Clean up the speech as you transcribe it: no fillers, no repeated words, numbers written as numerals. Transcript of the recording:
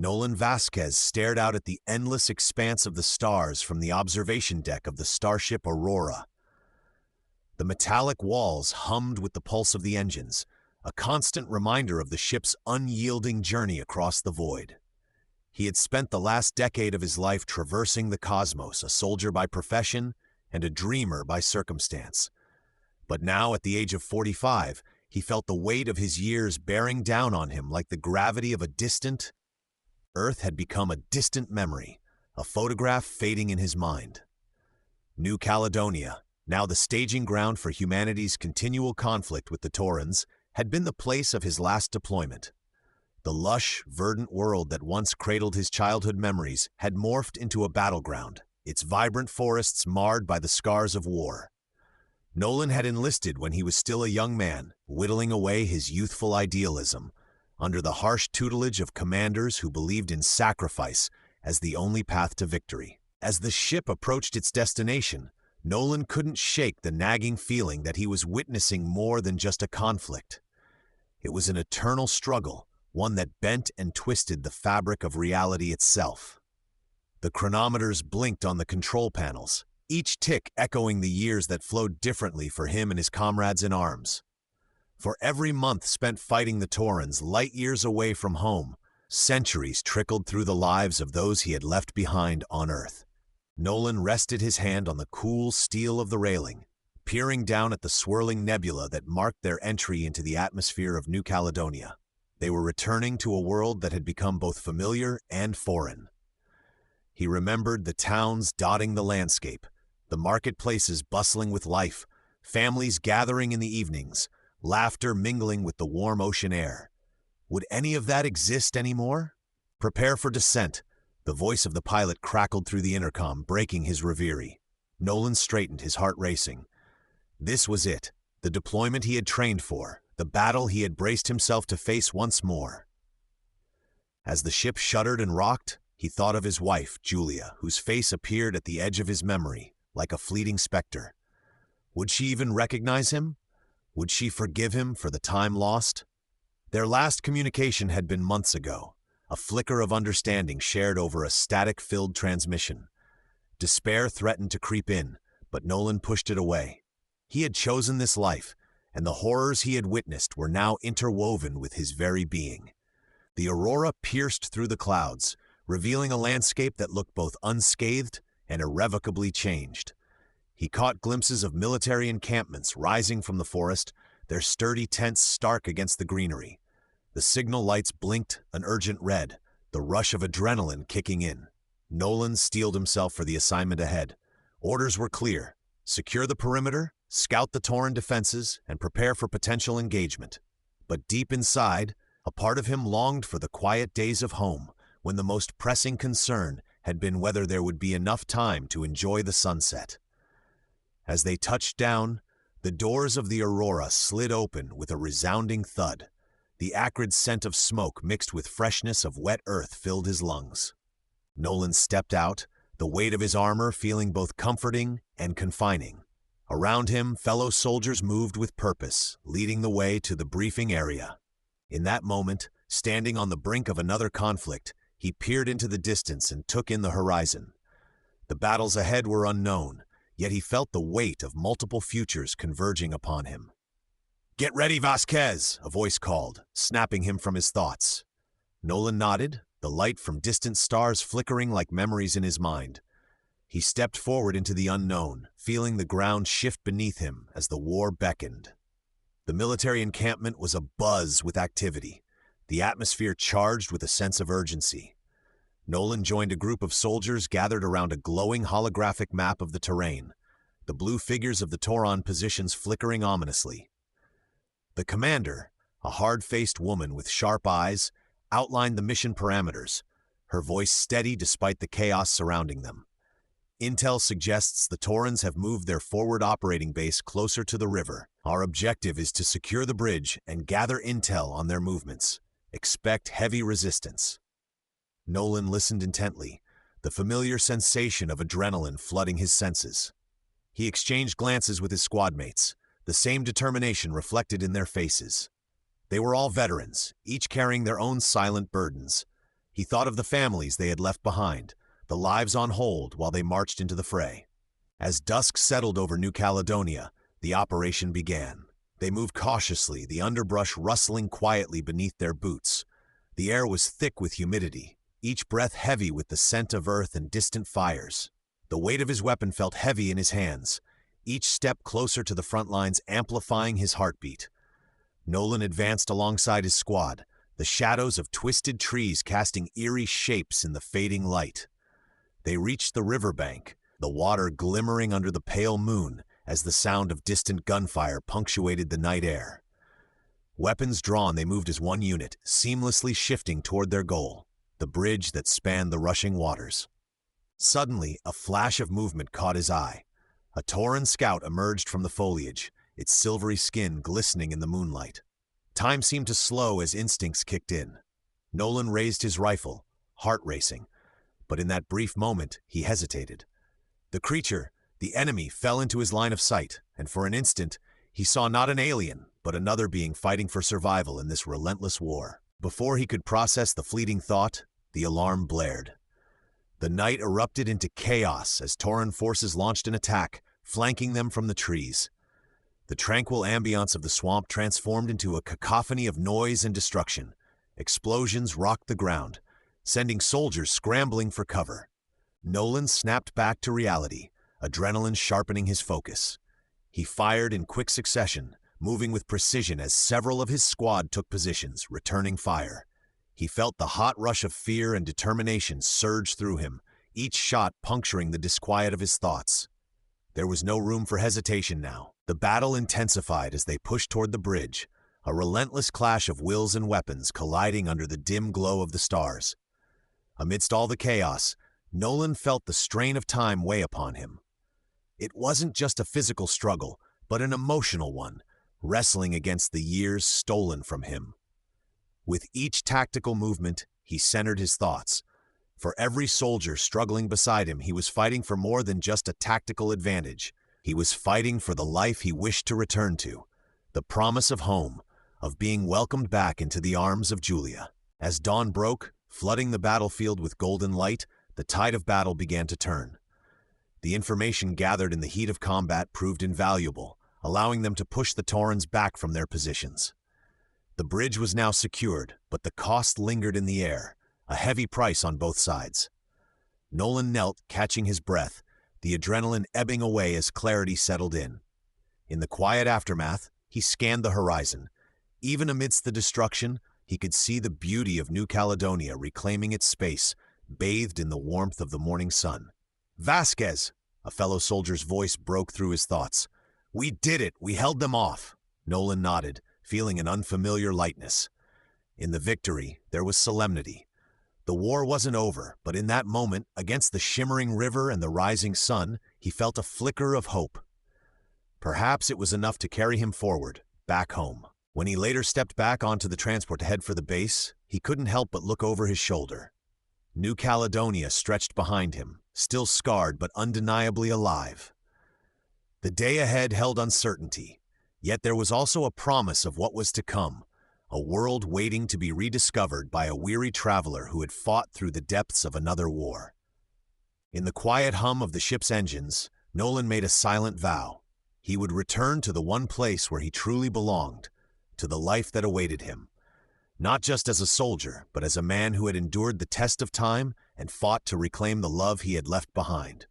Nolan Vasquez stared out at the endless expanse of the stars from the observation deck of the starship Aurora. The metallic walls hummed with the pulse of the engines, a constant reminder of the ship's unyielding journey across the void. He had spent the last decade of his life traversing the cosmos, a soldier by profession and a dreamer by circumstance. But now, at the age of 45, he felt the weight of his years bearing down on him like the gravity of a distant Earth had become a distant memory, a photograph fading in his mind. New Caledonia, now the staging ground for humanity's continual conflict with the Taurans, had been the place of his last deployment. The lush, verdant world that once cradled his childhood memories had morphed into a battleground, its vibrant forests marred by the scars of war. Nolan had enlisted when he was still a young man, whittling away his youthful idealism, under the harsh tutelage of commanders who believed in sacrifice as the only path to victory. As the ship approached its destination, Nolan couldn't shake the nagging feeling that he was witnessing more than just a conflict. It was an eternal struggle, one that bent and twisted the fabric of reality itself. The chronometers blinked on the control panels, each tick echoing the years that flowed differently for him and his comrades in arms. For every month spent fighting the Taurans light years away from home, centuries trickled through the lives of those he had left behind on Earth. Nolan rested his hand on the cool steel of the railing, peering down at the swirling nebula that marked their entry into the atmosphere of New Caledonia. They were returning to a world that had become both familiar and foreign. He remembered the towns dotting the landscape, the marketplaces bustling with life, families gathering in the evenings, laughter mingling with the warm ocean air. Would any of that exist anymore? Prepare for descent. The voice of the pilot crackled through the intercom, breaking his reverie. Nolan straightened, his heart racing. This was it, the deployment he had trained for, the battle he had braced himself to face once more. As the ship shuddered and rocked, he thought of his wife, Julia, whose face appeared at the edge of his memory, like a fleeting specter. Would she even recognize him? Would she forgive him for the time lost? Their last communication had been months ago, a flicker of understanding shared over a static-filled transmission. Despair threatened to creep in, but Nolan pushed it away. He had chosen this life, and the horrors he had witnessed were now interwoven with his very being. The aurora pierced through the clouds, revealing a landscape that looked both unscathed and irrevocably changed. He caught glimpses of military encampments rising from the forest, their sturdy tents stark against the greenery. The signal lights blinked an urgent red, the rush of adrenaline kicking in. Nolan steeled himself for the assignment ahead. Orders were clear: secure the perimeter, scout the Tauran defenses, and prepare for potential engagement. But deep inside, a part of him longed for the quiet days of home, when the most pressing concern had been whether there would be enough time to enjoy the sunset. As they touched down, the doors of the Aurora slid open with a resounding thud. The acrid scent of smoke mixed with freshness of wet earth filled his lungs. Nolan stepped out, the weight of his armor feeling both comforting and confining. Around him, fellow soldiers moved with purpose, leading the way to the briefing area. In that moment, standing on the brink of another conflict, he peered into the distance and took in the horizon. The battles ahead were unknown, yet he felt the weight of multiple futures converging upon him. "Get ready, Vasquez," a voice called, snapping him from his thoughts. Nolan nodded, the light from distant stars flickering like memories in his mind. He stepped forward into the unknown, feeling the ground shift beneath him as the war beckoned. The military encampment was abuzz with activity, the atmosphere charged with a sense of urgency. Nolan joined a group of soldiers gathered around a glowing holographic map of the terrain, the blue figures of the Tauran positions flickering ominously. The commander, a hard-faced woman with sharp eyes, outlined the mission parameters, her voice steady despite the chaos surrounding them. Intel suggests the Taurans have moved their forward operating base closer to the river. Our objective is to secure the bridge and gather intel on their movements. Expect heavy resistance. Nolan listened intently, the familiar sensation of adrenaline flooding his senses. He exchanged glances with his squadmates, the same determination reflected in their faces. They were all veterans, each carrying their own silent burdens. He thought of the families they had left behind, the lives on hold while they marched into the fray. As dusk settled over New Caledonia, the operation began. They moved cautiously, the underbrush rustling quietly beneath their boots. The air was thick with humidity, each breath heavy with the scent of earth and distant fires. The weight of his weapon felt heavy in his hands, each step closer to the front lines amplifying his heartbeat. Nolan advanced alongside his squad, the shadows of twisted trees casting eerie shapes in the fading light. They reached the riverbank, the water glimmering under the pale moon as the sound of distant gunfire punctuated the night air. Weapons drawn, they moved as one unit, seamlessly shifting toward their goal, the bridge that spanned the rushing waters. Suddenly, a flash of movement caught his eye. A Tauran scout emerged from the foliage, its silvery skin glistening in the moonlight. Time seemed to slow as instincts kicked in. Nolan raised his rifle, heart racing, but in that brief moment, he hesitated. The creature, the enemy, fell into his line of sight, and for an instant, he saw not an alien, but another being fighting for survival in this relentless war. Before he could process the fleeting thought, the alarm blared. The night erupted into chaos as Tauran forces launched an attack, flanking them from the trees. The tranquil ambience of the swamp transformed into a cacophony of noise and destruction. Explosions rocked the ground, sending soldiers scrambling for cover. Nolan snapped back to reality, adrenaline sharpening his focus. He fired in quick succession, moving with precision as several of his squad took positions, returning fire. He felt the hot rush of fear and determination surge through him, each shot puncturing the disquiet of his thoughts. There was no room for hesitation now. The battle intensified as they pushed toward the bridge, a relentless clash of wills and weapons colliding under the dim glow of the stars. Amidst all the chaos, Nolan felt the strain of time weigh upon him. It wasn't just a physical struggle, but an emotional one, wrestling against the years stolen from him. With each tactical movement, he centered his thoughts. For every soldier struggling beside him, he was fighting for more than just a tactical advantage. He was fighting for the life he wished to return to, the promise of home, of being welcomed back into the arms of Julia. As dawn broke, flooding the battlefield with golden light, the tide of battle began to turn. The information gathered in the heat of combat proved invaluable, allowing them to push the Taurans back from their positions. The bridge was now secured, but the cost lingered in the air, a heavy price on both sides. Nolan knelt, catching his breath, the adrenaline ebbing away as clarity settled in. In the quiet aftermath, he scanned the horizon. Even amidst the destruction, he could see the beauty of New Caledonia reclaiming its space, bathed in the warmth of the morning sun. "Vasquez!" A fellow soldier's voice broke through his thoughts. "We did it! We held them off!" Nolan nodded, feeling an unfamiliar lightness. In the victory, there was solemnity. The war wasn't over, but in that moment, against the shimmering river and the rising sun, he felt a flicker of hope. Perhaps it was enough to carry him forward, back home. When he later stepped back onto the transport to head for the base, he couldn't help but look over his shoulder. New Caledonia stretched behind him, still scarred but undeniably alive. The day ahead held uncertainty, yet there was also a promise of what was to come, a world waiting to be rediscovered by a weary traveler who had fought through the depths of another war. In the quiet hum of the ship's engines, Nolan made a silent vow. He would return to the one place where he truly belonged, to the life that awaited him. Not just as a soldier, but as a man who had endured the test of time and fought to reclaim the love he had left behind.